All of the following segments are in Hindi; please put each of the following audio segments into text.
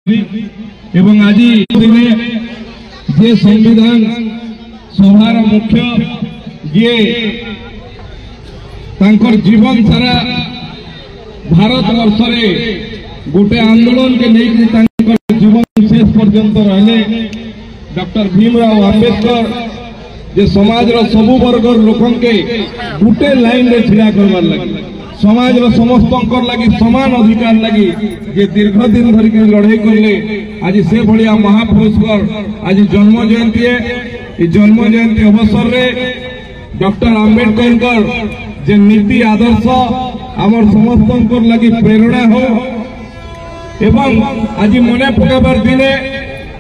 एवं आज दिने जे संविधान सभार मुख्य जे तांकर जीवन सारा भारत वर्ष में गोटे आंदोलन के नहीं जीवन शेष पर्यंत रहे डॉक्टर भीमराव आंबेडकर जे समाज सबु वर्ग लोक के गोटे लाइन रे छिड़ा करवार लगे समाज समस्त लगी समान अधिकार लगी जे दीर्घ दिन धरिक लड़ाई करले आज से भाया महापुरुषकर आज जन्म जयंती है। जन्म जयंती अवसर रे डॉक्टर आंबेडकर जे नीति आदर्श आमर समस्त लगी प्रेरणा हो एवं आज मने पकाबार दिने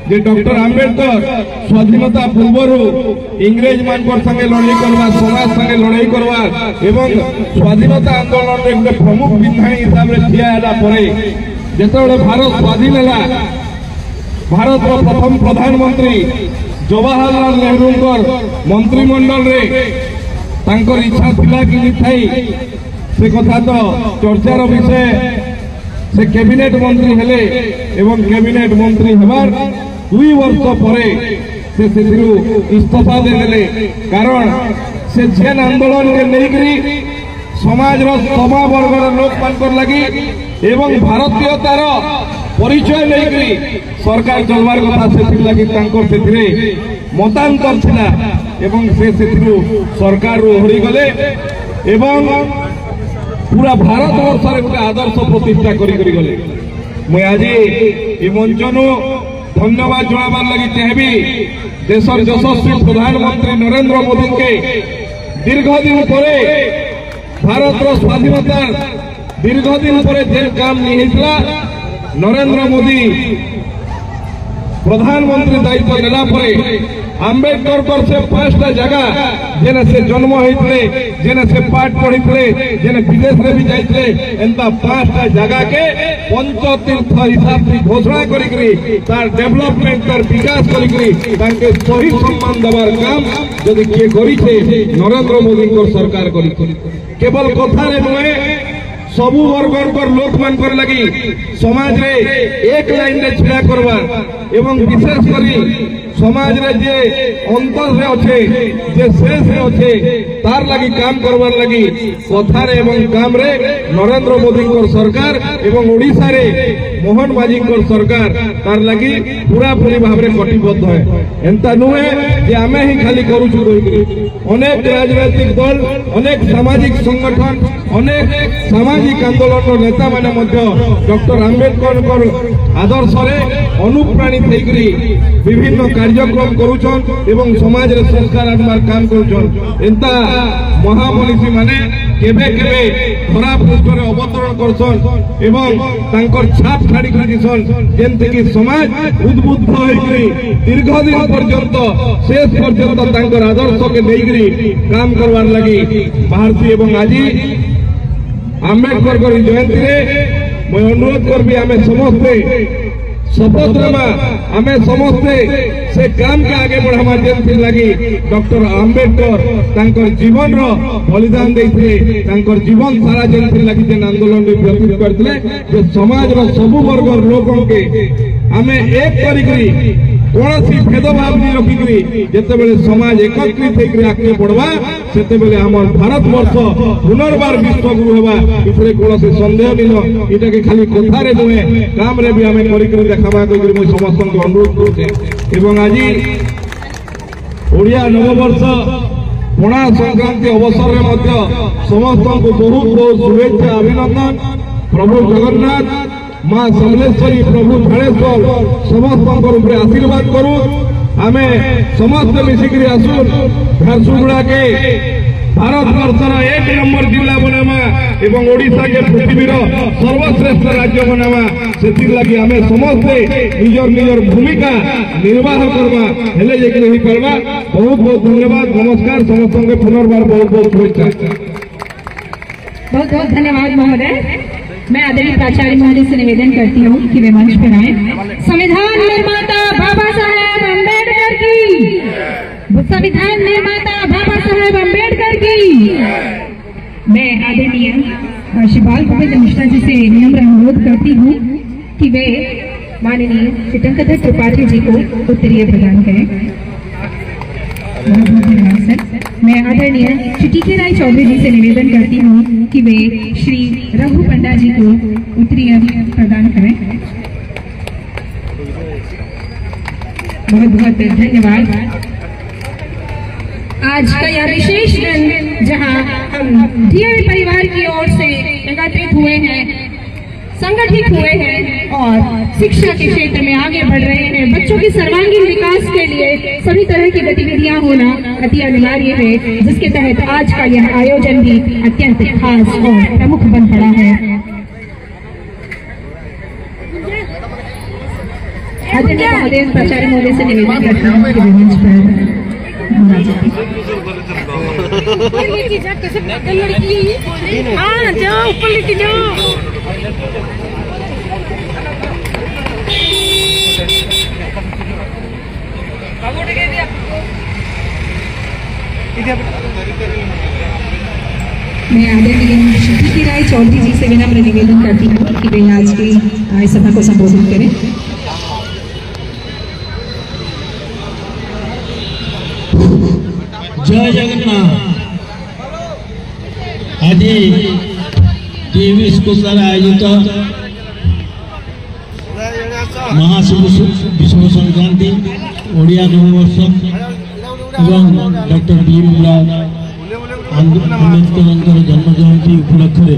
जे डॉक्टर आंबेडकर स्वाधीनता पूर्वर इंग्रेज मान संगे लड़ाई करवा समाज संगे लड़ाई करवा एवं स्वाधीनता आंदोलन रे गोटे प्रमुख बिंधाणी हिसाब से ठिया जिते भारत स्वाधीन है भारत प्रथम प्रधानमंत्री जवाहरलाल नेहरू मंत्रिमंडल रे तांकर इच्छा थिला कि थाई से कथा तो चर्चार विषय से कैबिनेट मंत्री हेले एवं कैबिनेट मंत्री हेबार 2 वर्ष परे से इस्तीफा देले कारण से जेन आंदोलन के लेकरी समाज समा वर्गर लोक मान लगी एवं भारतीयतार परिचय लेकरी सरकार चलवार कथा से लगी मतांतर थिला एवं से सरकार ओहरी गले एवं पूरा भारत वर्ष में गोटे आदर्श प्रतिष्ठा करी गले। मुझे आज ये मंचनु धन्यवाद जनाबार लगी चाहबी देशर यशस्वी प्रधानमंत्री नरेंद्र मोदी के दीर्घ दिन पर भारत स्वाधीनता दीर्घ दिन पर जेल काम नहीं नरेंद्र मोदी प्रधानमंत्री दायित्व नेला आंबेडकर से 5टा जगह जेने से जन्म होते जेने से पाठ पढ़ी जेने विदेश में भी जाते एंता 5टा जगह के पंचतीर्थ हिसाब से घोषणा करी डेवलपमेंट तार विकास करी सही सम्मान देवार काम जदि किए करिछे नरेंद्र मोदी सरकार करी केवल कथा नुहे सबु वर्गर लोक मान लगी समाज रे एक लाइन रे छिड़ा करवा एवं विशेष करी समाज रे जे अंतर से अच्छे जे शेष रे अच्छे तार लगी काम करवार लगी कथार एवं काम रे नरेंद्र मोदी सरकार एवं ओडिशा रे मोहन माझी सरकार तार लगी पूरा पूरी भाव में कटिबद्ध है एंता नुहे जे आमे ही खाली करूछु अनेक राजनीतिक दल अनेक सामाजिक संगठन अनेक सामाजिक आंदोलन नेता माने डॉक्टर आंबेडकर आदर्श रे अनुप्राणित होकर विभिन्न कार्यक्रम करुछन एवं समाज रे संस्कार आनबार काम करुछन एंता महामनीषी माने केबे केबे धरा पृष्ठ रे अवतरण करछन एवं तांकर छाप छाड़ी दिसन जेंते कि समाज उद्बुद्ध होकर दीर्घ दिन पर्यंत शेष पर्यंत तांकर आदर्श के लेकरी काम करवार लगी भारतीय एवं आज आंबेडकर जयंती रे मैं अनुरोध करबी आमे समस्ते शपथ लेमा आमे समस्ते से काम के आगे बढ़ावा जेंती लगी डॉक्टर आंबेडकर तांकर जीवन रो बलिदान देइथिले तांकर जीवन सारा जेंती लगी जेन आंदोलन रे व्यतीत करथिले जे समाज रो सबु वर्ग लोकन के आमे एक करी कौन सी भेदभाव नहीं रखिकी जिते समाज एकत्रित होकर आगे बढ़वा से भारत वर्ष पुनर्बार विश्वगुरु होगा इसलिए कौन सन्देह नहीं इटा के खाली कथारे नुहे काम रे भी आम देखा मुझे समस्त अनुरोध करुचे आज ओडिया नववर्ष पणा संक्रांति अवसर में समस्त को बहुत बहुत शुभेच्छा अभिनंदन प्रभु जगन्नाथ माँ समलेश्वरी प्रभु झाड़ेश्वर समस्त आशीर्वाद करू आमे समस्त मिसिक आसुन झारसुगुड़ा के भारत वर्षर 1 नंबर जिला बनावा एवं ओडिशा के पृथ्वीर सर्वश्रेष्ठ राज्य बनावा से लगी आमे समस्ते निजर निजर भूमिका निर्वाह करवा हेले जे नहीं करवा बहुत बहुत धन्यवाद नमस्कार समस्त के पुनर्बार बहुत बहुत शुभेच्छा बहुत बहुत धन्यवाद महोदय। मैं आदरणीय प्राचार्य महोदय से निवेदन करती हूँ कि वे मंच पर आए। संविधान निर्माता बाबा साहेब अम्बेडकर की, संविधान निर्माता बाबा साहेब अम्बेडकर की। मैं आदरणीय श्री बाल गोविंद मिश्रा जी से विनम्र अनुरोध करती हूँ कि वे माननीय चितंकधर त्रिपाठी जी को उत्तरीय प्रदान करें। बहुत बहुत धन्यवाद सर। मैं आदरणीय श्री टी.के. राय चौधरी जी से निवेदन करती हूँ कि वे श्री रघु पंडा जी को उत्तरीय प्रदान करें। बहुत बहुत धन्यवाद। आज का यह विशेष दिन जहां हम डीएवी परिवार की ओर से एकत्रित हुए हैं, संगठित हुए हैं और शिक्षा के क्षेत्र में आगे बढ़ रहे हैं। बच्चों के सर्वांगीण विकास के लिए सभी तरह की गतिविधियां होना अति अनिवार्य है, जिसके तहत आज का यह आयोजन भी अत्यंत खास और प्रमुख बन पड़ा है। आदरणीय महोदय प्राचार्य महोदय से निवेदन करता हूँ कि मंच पर जाओ ऊपर लेके जाओ। मैं आदरणीय श्री टी.के. राय चौधरी जी से विनम्र निवेदन करती हूँ कि वे आज की सभा को संबोधित करें। जय जगन्नाथ। आज टीवी स्कूल द्वारा आयोजित महाशिव विश्व संक्रांति ओडिया नववर्ष एवं डॉक्टर भीमराव आंबेडकर जन्म जयंती उपलक्ष्य